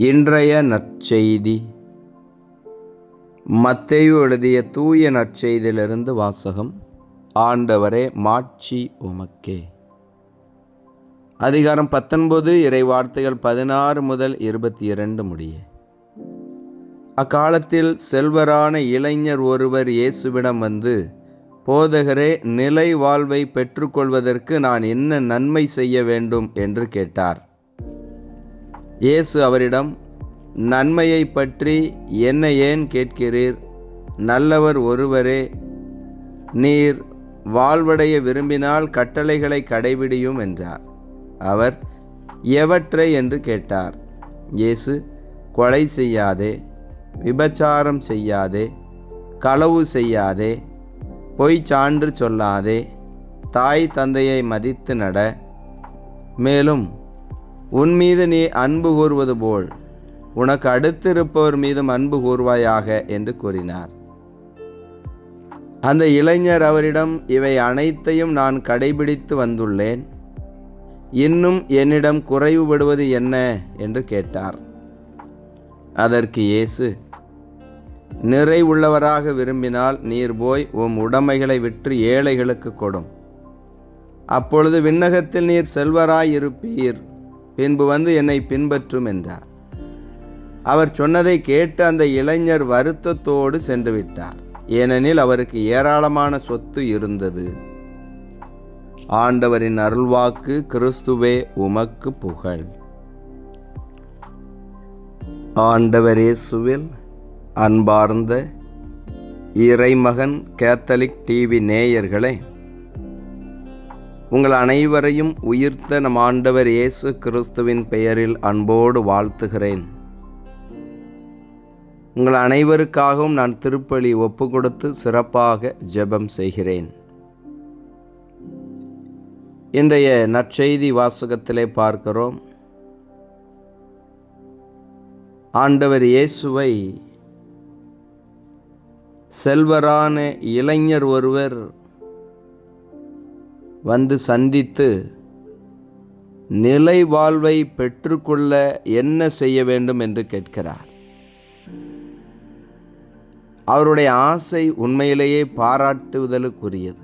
இன்றைய நற்செய்தி மத்தேயு எழுதிய தூய நற்செய்தியிலிருந்து வாசகம். ஆண்டவரே, மாட்சி உமக்கே. அதிகாரம் 19, இறை வார்த்தைகள் 16 முதல் 22 முடிய. அக்காலத்தில் செல்வரான இளைஞர் ஒருவர் இயேசுவிடம் வந்து, போதகரே, நிலை வாழ்வை பெற்றுக்கொள்வதற்கு நான் என்ன நன்மை செய்ய வேண்டும் என்று கேட்டார். இயேசு அவரிடம், நன்மையை பற்றி என்னை ஏன் கேட்கிறீர்? நல்லவர் ஒருவரே. நீர் வாழ்வடைய விரும்பினால் கட்டளைகளை கடைபிடியும் என்றார். அவர், எவற்றை என்று கேட்டார். இயேசு, கொலை செய்யாதே, விபச்சாரம் செய்யாதே, களவு செய்யாதே, பொய் சான்று சொல்லாதே, தாய் தந்தையை மதித்து நட, மேலும் உன்மீது நீ அன்பு கூர்வது போல் உனக்கு அடுத்திருப்பவர் மீதும் அன்பு கூர்வாயாக என்று கூறினார். அந்த இளைஞர் அவரிடம், இவை அனைத்தையும் நான் கடைபிடித்து வந்துள்ளேன், இன்னும் என்னிடம் குறைவுபடுவது என்ன என்று கேட்டார். அதற்கு இயேசு, நிறைவுள்ளவராக விரும்பினால் நீர் போய் உம் உடைமைகளை விற்று ஏழைகளுக்கு கொடும், அப்பொழுது விண்ணகத்தில் நீர் செல்வராயிருப்பீர், பின்பு வந்து என்னை பின்பற்றும் என்றார். அவர் சொன்னதை கேட்டு அந்த இளைஞர் வருத்தத்தோடு சென்று விட்டார், ஏனெனில் அவருக்கு ஏராளமான சொத்து இருந்தது. ஆண்டவரின் அருள்வாக்கு. கிறிஸ்துவே, உமக்கு புகழ். ஆண்டவர் இயேசுவில் அன்பார்ந்த இறைமகன் கேத்தலிக் டிவி நேயர்களே, உங்கள் அனைவரையும் உயிர்த்த நம் ஆண்டவர் இயேசு கிறிஸ்துவின் பெயரில் அன்போடு வாழ்த்துகிறேன். உங்கள் அனைவருக்காகவும் நான் திருப்பலி ஒப்பு கொடுத்து சிறப்பாக ஜெபம் செய்கிறேன். இன்றைய நற்செய்தி வாசகத்திலே பார்க்கிறோம், ஆண்டவர் இயேசுவை செல்வரான இளைஞர் ஒருவர் வந்து சந்தித்து, நிலை வாழ்வை பெற்றுக்கொள்ள என்ன செய்ய வேண்டும் என்று கேட்கிறார். அவருடைய ஆசை உண்மையிலேயே பாராட்டுதலுக்குரியது.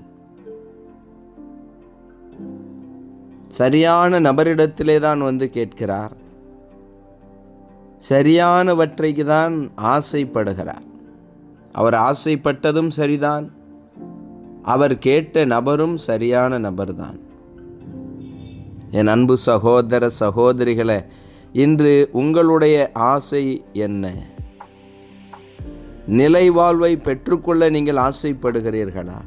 சரியான நபரிடத்திலே தான் வந்து கேட்கிறார், சரியானவற்றைக்கு தான் ஆசைப்படுகிறார். அவர் ஆசைப்பட்டதும் சரிதான், அவர் கேட்ட நபரும் சரியான நபர்தான். என் அன்பு சகோதர சகோதரிகளே, இன்று உங்களுடைய ஆசை என்ன? நிலை வாழ்வை பெற்றுக்கொள்ள நீங்கள் ஆசைப்படுகிறீர்களா?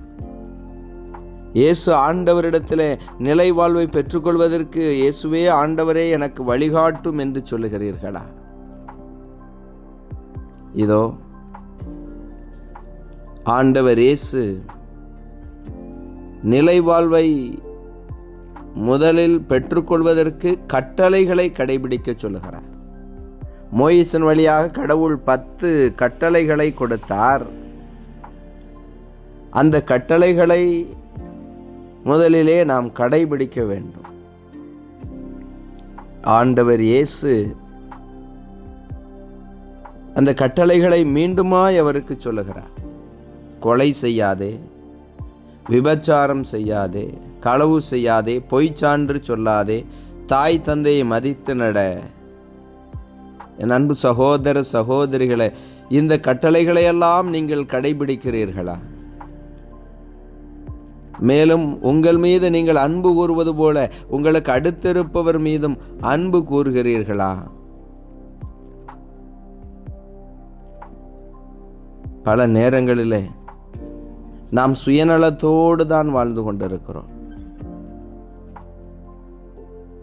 இயேசு ஆண்டவரிடத்தில் நிலை வாழ்வை பெற்றுக்கொள்வதற்கு, இயேசுவே ஆண்டவரே எனக்கு வழிகாட்டும் என்று சொல்லுகிறீர்களா? இதோ ஆண்டவர் இயேசு நிலை வாழ்வை முதலில் பெற்றுக்கொள்வதற்கு கட்டளைகளை கடைபிடிக்க சொல்லுகிறார். மோயிசன் வழியாக கடவுள் 10 கட்டளைகளை கொடுத்தார். அந்த கட்டளைகளை முதலிலே நாம் கடைபிடிக்க வேண்டும். ஆண்டவர் இயேசு அந்த கட்டளைகளை மீண்டுமாய் அவருக்கு சொல்லுகிறார். கொலை செய்யாதே, விபச்சாரம் செய்யாதே, களவு செய்யாதே, பொய் சான்று சொல்லாதே, தாய் தந்தையை மதித்து நட. என் அன்பு சகோதர சகோதரிகளே, இந்த கட்டளைகளையெல்லாம் நீங்கள் கடைபிடிக்கிறீர்களா? மேலும் உங்கள் மீது நீங்கள் அன்பு கூறுவது போல உங்களுக்கு அடுத்திருப்பவர் மீதும் அன்பு கூறுகிறீர்களா? பல நேரங்களிலே நாம் சுயநலத்தோடு தான் வாழ்ந்து கொண்டிருக்கிறோம்.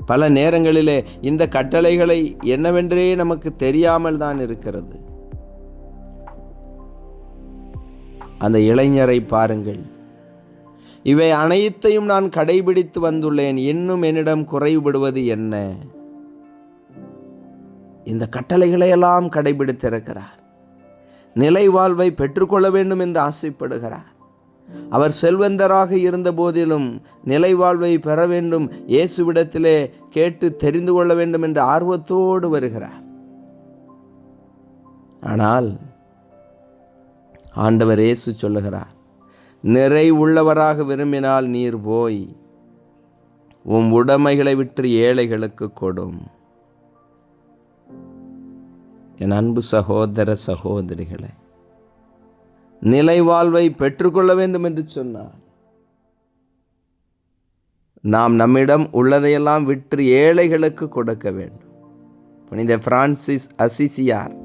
பல நேரங்களிலே இந்த கட்டளைகளை என்னவென்றே நமக்கு தெரியாமல் தான் இருக்கிறது. அந்த இளைஞரை பாருங்கள், இவை அனைத்தையும் நான் கடைபிடித்து வந்துள்ளேன், இன்னும் என்னிடம் குறைவுபடுவது என்ன? இந்த கட்டளைகளை எல்லாம் கடைபிடித்திருக்கிறார். நிலை வாழ்வை பெற்றுக்கொள்ள வேண்டும் என்று ஆசைப்படுகிறார். அவர் செல்வந்தராக இருந்த போதிலும் நிலை வாழ்வை பெற வேண்டும், இயேசுவிடத்திலே கேட்டு தெரிந்து கொள்ள வேண்டும் என்ற ஆர்வத்தோடு வருகிறார். ஆனால் ஆண்டவர் இயேசு சொல்லுகிறார், நிறைவுள்ளவராக விரும்பினால் நீர் போய் உம் உடைமைகளை விற்று ஏழைகளுக்கு கொடும். என் அன்பு சகோதர சகோதரிகளே, நிலை வாழ்வை பெற்றுக்கொள்ள வேண்டும் என்று சொன்னார் நாம் நம்மிடம் உள்ளதையெல்லாம் விற்று ஏழைகளுக்கு கொடுக்க வேண்டும். புனித பிரான்சிஸ் அசிசியார்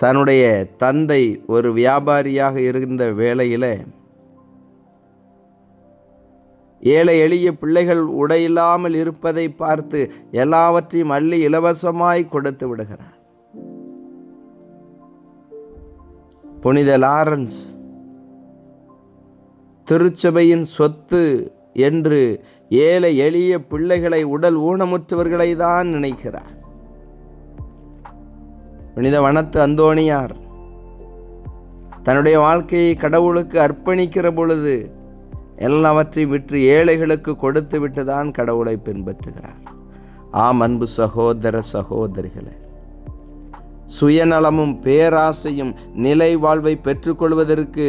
தன்னுடைய தந்தை ஒரு வியாபாரியாக இருந்த வேளையில் ஏழை எளிய பிள்ளைகள் உடையில்லாமல் இருப்பதை பார்த்து எல்லாவற்றையும் அள்ளி இலவசமாய் கொடுத்து விடுகிறார். புனித லாரன்ஸ் திருச்சபையின் சொத்து என்று ஏழை எளிய பிள்ளைகளை, உடல் ஊனமுற்றவர்களை தான் நினைக்கிறார். புனித வனத்து அந்தோணியார் தன்னுடைய வாழ்க்கையை கடவுளுக்கு அர்ப்பணிக்கிற பொழுது எல்லாவற்றையும் விற்று ஏழைகளுக்கு கொடுத்து விட்டுதான் கடவுளை பின்பற்றுகிறார். ஆம் அன்பு சகோதர சகோதரிகளே, சுயநலமும் பேராசையும் நிலை வாழ்வை பெற்றுக்கொள்வதற்கு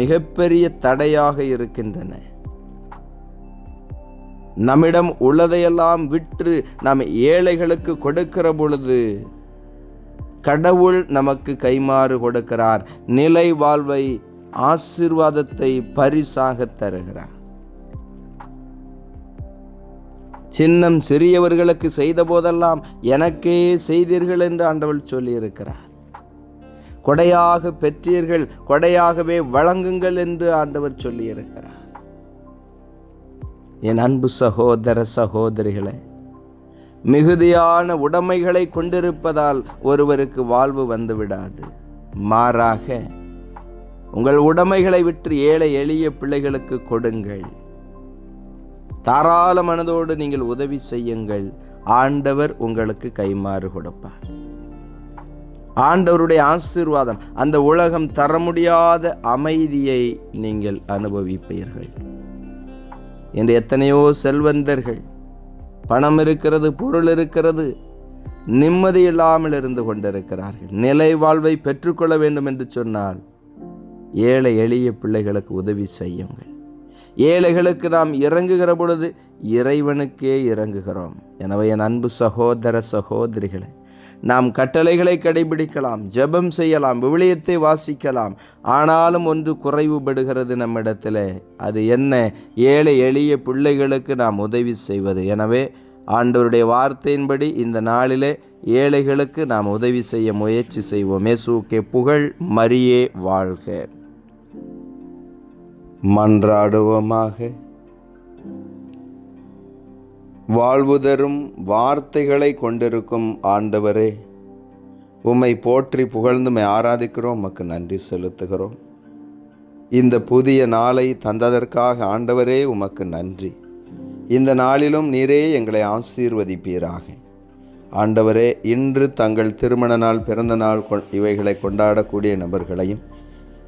மிகப்பெரிய தடையாக இருக்கின்றன. நம்மிடம் உள்ளதையெல்லாம் விற்று நாம் ஏழைகளுக்கு கொடுக்கிற பொழுது கடவுள் நமக்கு கைமாறு கொடுக்கிறார். நிலை வாழ்வை, ஆசீர்வாதத்தை பரிசாக தருகிறார். சின்னம் சிறியவர்களுக்கு செய்த போதெல்லாம் எனக்கே செய்தீர்கள் என்று ஆண்டவர் சொல்லியிருக்கிறார். கொடையாக பெற்றீர்கள், கொடையாகவே வழங்குங்கள் என்று ஆண்டவர் சொல்லியிருக்கிறார். என் அன்பு சகோதர சகோதரிகளே, மிகுதியான உடைமைகளை கொண்டிருப்பதால் ஒருவருக்கு வாழ்வு வந்துவிடாது. மாறாக உங்கள் உடைமைகளை விற்று ஏழை எளிய பிள்ளைகளுக்கு கொடுங்கள். தாராள மனதோடு நீங்கள் உதவி செய்யுங்கள். ஆண்டவர் உங்களுக்கு கைமாறு கொடுப்பார். ஆண்டவருடைய ஆசீர்வாதம், அந்த உலகம் தர முடியாத அமைதியை நீங்கள் அனுபவிப்பீர்கள். என்று எத்தனையோ செல்வந்தர்கள், பணம் இருக்கிறது, பொருள் இருக்கிறது, நிம்மதி இல்லாமல் இருந்து கொண்டிருக்கிறார்கள். நிலை வாழ்வை பெற்றுக்கொள்ள வேண்டும் என்று சொன்னால் ஏழை எளிய பிள்ளைகளுக்கு உதவி செய்யுங்கள். ஏழைகளுக்கு நாம் இறங்குகிற பொழுது இறைவனுக்கே இறங்குகிறோம். எனவே என் அன்பு சகோதர சகோதரிகளை, நாம் கட்டளைகளை கடைபிடிக்கலாம், ஜெபம் செய்யலாம், விவிலியத்தை வாசிக்கலாம். ஆனாலும் ஒன்று குறைவுபடுகிறது நம்மிடத்தில். அது என்ன? ஏழை எளிய பிள்ளைகளுக்கு நாம் உதவி செய்வது. எனவே ஆண்டவருடைய வார்த்தையின்படி இந்த நாளிலே ஏழைகளுக்கு நாம் உதவி செய்ய முயற்சி செய்வோம். இயேசுவுக்கே புகழ், மரியே வாழ்க. மன்றாடுவோமாக. வாழ்வு தரும் வார்த்தைகளை கொண்டிருக்கும் ஆண்டவரே, உம்மை போற்றி புகழ்ந்து ஆராதிக்கிறோம், உமக்கு நன்றி செலுத்துகிறோம். இந்த புதிய நாளை தந்ததற்காக ஆண்டவரே உமக்கு நன்றி. இந்த நாளிலும் நீரே எங்களை ஆசீர்வதிப்பீராக. ஆண்டவரே, இன்று தங்கள் திருமண நாள், பிறந்த நாள் இவைகளை கொண்டாடக்கூடிய நபர்களையும்,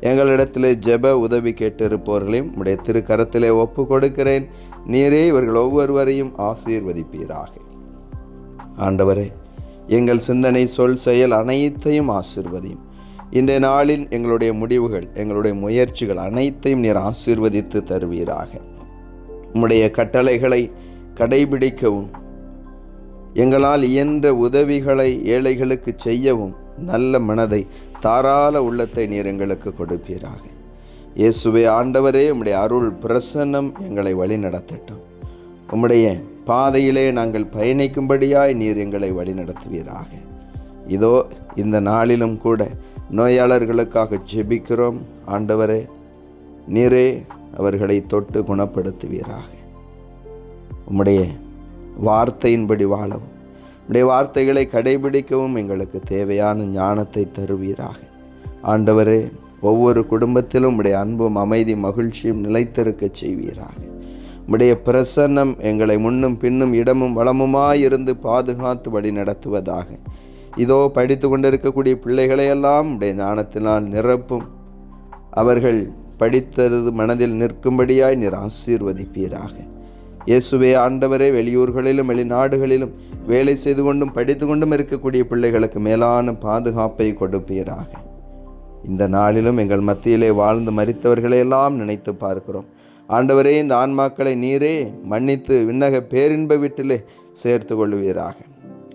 எங்களிடத்திலே ஜெப உதவி கேட்டிருப்பவர்களையும் உடைய திருக்கரத்திலே ஒப்பு கொடுக்கிறேன். நீரே இவர்கள் ஒவ்வொருவரையும் ஆசீர்வதிப்பீராக. ஆண்டவரே, எங்கள் சிந்தனை, சொல், செயல் அனைத்தையும் ஆசீர்வதியும். இன்றைய நாளின் எங்களுடைய முடிவுகள், எங்களுடைய முயற்சிகள் அனைத்தையும் நீர் ஆசீர்வதித்து தருவீராக. உம்முடைய கட்டளைகளை கடைபிடிக்கவும், எங்களால் இயன்ற உதவிகளை ஏழைகளுக்கு செய்யவும் நல்ல மனதை, தாராள உள்ளத்தை நீர் எங்களுக்கு கொடுப்பீராக. இயேசுவே ஆண்டவரே, உம்முடைய அருள் பிரசன்னம் எங்களை வழி நடத்தட்டும். உம்முடைய பாதையிலே நாங்கள் பயணிக்கும்படியாய் நீர் எங்களை வழி நடத்துவீராக. இதோ இந்த நாளிலும் கூட நோயாளர்களுக்காக ஜெபிக்கிறோம். ஆண்டவரே, நீரே அவர்களை தொட்டு குணப்படுத்துவீராக. உம்முடைய வார்த்தையின்படி வாழவும், உம்முடைய வார்த்தைகளை கடைபிடிக்கவும் எங்களுக்கு தேவையான ஞானத்தை தருவீராக. ஆண்டவரே, ஒவ்வொரு குடும்பத்திலும் உம்முடைய அன்பும் அமைதி மகிழ்ச்சியும் நிலைத்திருக்க செய்வீராக. உம்முடைய பிரசன்னம் எங்களை முன்னும் பின்னும் இடமும் வளமுமாயிருந்து பாதுகாத்து வழி நடத்துவதாக. இதோ படித்து கொண்டிருக்கக்கூடிய பிள்ளைகளையெல்லாம் உம்முடைய ஞானத்தினால் நிரப்பும். அவர்கள் படித்தது மனதில் நிற்கும்படியாய் நீர் ஆசீர்வதிப்பீராக. இயேசுவே ஆண்டவரே, வெளியூர்களிலும் வெளிநாடுகளிலும் வேலை செய்து கொண்டும் படித்து கொண்டும் இருக்கக்கூடிய பிள்ளைகளுக்கு மேலான பாதுகாப்பை கொடுப்பீராக. இந்த நாளிலும் எங்கள் மத்தியிலே வாழ்ந்து மரித்தவர்களை எல்லாம் நினைத்து பார்க்கிறோம். ஆண்டவரே, இந்த ஆன்மாக்களை நீரே மன்னித்து விண்ணக பேரின்ப வீட்டிலே சேர்த்து கொள்வீராக.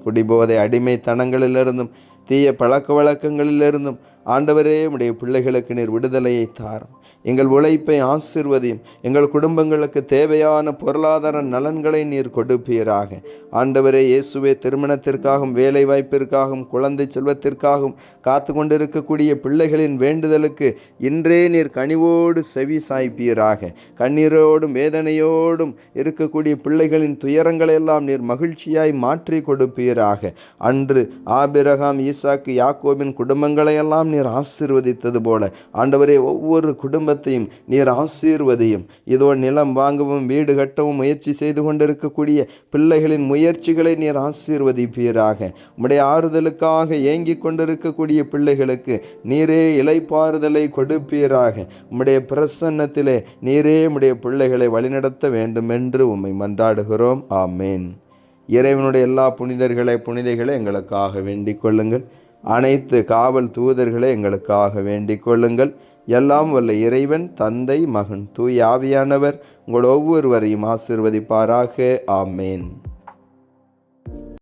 குடிபோதை அடிமைத்தனங்களிலிருந்தும் தீய பழக்க வழக்கங்களிலிருந்தும் ஆண்டவரே, உடைய பிள்ளைகளுக்கு நீர் விடுதலையை தாரும். எங்கள் உழைப்பை ஆசீர்வதியும். எங்கள் குடும்பங்களுக்கு தேவையான பொருளாதார நலன்களை நீர் கொடுப்பீராக. ஆண்டவரே இயேசுவே, திருமணத்திற்காகவும் வேலை வாய்ப்பிற்காகவும் குழந்தை செல்வத்திற்காகவும் காத்து கொண்டிருக்கக்கூடிய பிள்ளைகளின் வேண்டுதலுக்கு இன்றே நீர் கனிவோடு செவி சாய்ப்பீராக. கண்ணீரோடும் வேதனையோடும் இருக்கக்கூடிய பிள்ளைகளின் துயரங்களை எல்லாம் நீர் மகிழ்ச்சியாய் மாற்றி கொடுப்பீராக. அன்று ஆபிரகாம், ஈசாக்கு, யாக்கோபின் குடும்பங்களை எல்லாம் நீர் ஆசீர்வதித்தது போல ஆண்டவரே, ஒவ்வொரு குடும்பத்தையும் நீர் ஆசீர்வதியும். இதோ நிலம் வாங்கவும் வீடு கட்டவும் முயற்சி செய்து கொண்டிருக்கக்கூடிய பிள்ளைகளின் முயற்சிகளை நீர் ஆசீர்வதிப்பீராக. உம்முடைய ஆறுதலுக்காக ஏங்கிக் கொண்டிருக்கக்கூடிய பிள்ளைகளுக்கு நீரே இளைப்பாறுதலை கொடுப்பீராக. உம்முடைய பிரசன்னத்திலே நீரே உம்முடைய பிள்ளைகளை வழிநடத்த வேண்டும் என்று உம்மை மன்றாடுகிறோம். ஆமேன். இறைவனுடைய எல்லா புனிதர்களை எங்களுக்காக வேண்டிக் கொள்ளுங்கள். அனைத்து காவல் தூதர்களை எங்களுக்காக வேண்டிக் கொள்ளுங்கள். எல்லாம் வல்ல இறைவன், தந்தை, மகன், தூய ஆவியானவர் உங்கள் ஒவ்வொருவரையும் ஆசீர்வதிப்பாராக. ஆமேன்.